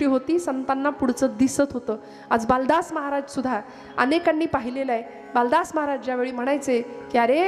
दृष्टी होती, संतांना पुढचं दिसत होतं. आज बालदास महाराज सुद्धा अनेकांनी पाहिलेलं आहे. बालदास महाराज ज्यावेळी म्हणायचे की अरे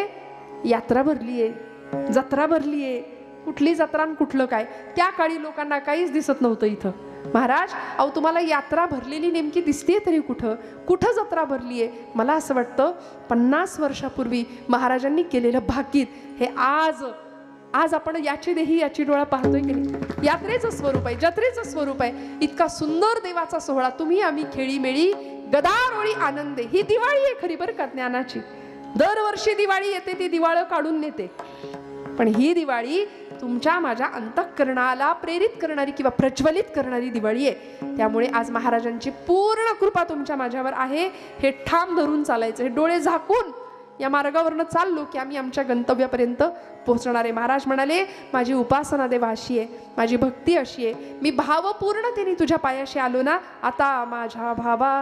यात्रा भरली आहे, जत्रा भरली आहे, कुठली जत्रा आणि कुठलं काय, त्या काळी लोकांना काहीच दिसत नव्हतं. इथं महाराज अहो तुम्हाला यात्रा भरलेली नेमकी दिसतेय तरी कुठं, कुठं जत्रा भरली आहे? मला असं वाटतं 50 वर्षापूर्वी महाराजांनी केलेलं भाकीत हे आज आपण याची देही याची डोळा पाहतोय की नाही. यात्रेचं स्वरूप आहे, जत्रेचं स्वरूप आहे. इतका सुंदर देवाचा सोहळा, तुम्ही आम्ही खेळीमेळी गदारोळी आनंदे. ही दिवाळी आहे खरी बरं का ज्ञानाची. दरवर्षी दिवाळी येते, ती दिवाळं काढून नेते, पण ही दिवाळी तुमच्या माझ्या अंतःकरणाला प्रेरित करणारी किंवा प्रज्वलित करणारी दिवाळी आहे. त्यामुळे आज महाराजांची पूर्ण कृपा तुमच्या माझ्यावर आहे. हे ठाम धरून चालायचं, हे डोळे झाकून या मार्गावरनं चाललो की आम्ही आमच्या गंतव्यापर्यंत पोहोचणार आहे. महाराज म्हणाले माझी उपासना देवा अशी आहे, माझी भक्ती अशी आहे, मी भावपूर्णतेने तुझ्या पायाशी आलो ना, आता माझ्या भावा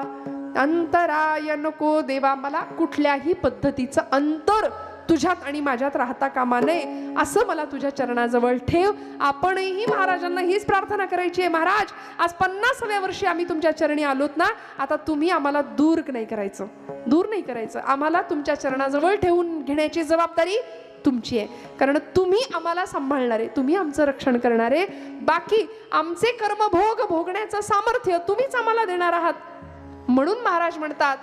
अंतराय नको देवा. मला कुठल्याही पद्धतीचं अंतर तुझ्यात आणि माझ्यात राहता कामा नये, असं मला तुझ्या चरणाजवळ ठेव. आपणही महाराजांना हीच प्रार्थना करायची आहे. महाराज आज 50व्या वर्षी आम्ही तुमच्या चरणी आलोत ना, आता तुम्ही आम्हाला दूर नाही करायचं, आम्हाला तुमच्या चरणाजवळ ठेवून घेण्याची जबाबदारी तुमची आहे. कारण तुम्ही आम्हाला सांभाळणार आहे, तुम्ही आमचं रक्षण करणार आहे. बाकी आमचे कर्मभोग भोगण्याचं सामर्थ्य तुम्हीच आम्हाला देणार आहात. म्हणून महाराज म्हणतात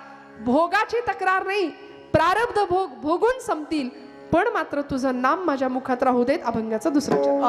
भोगाची तक्रार नाही, प्रारब्ध भोग भोगून संपतील, पण मात्र तुझं नाम माझ्या मुखात राहू देत. अभंगाचं दुसरं चरण.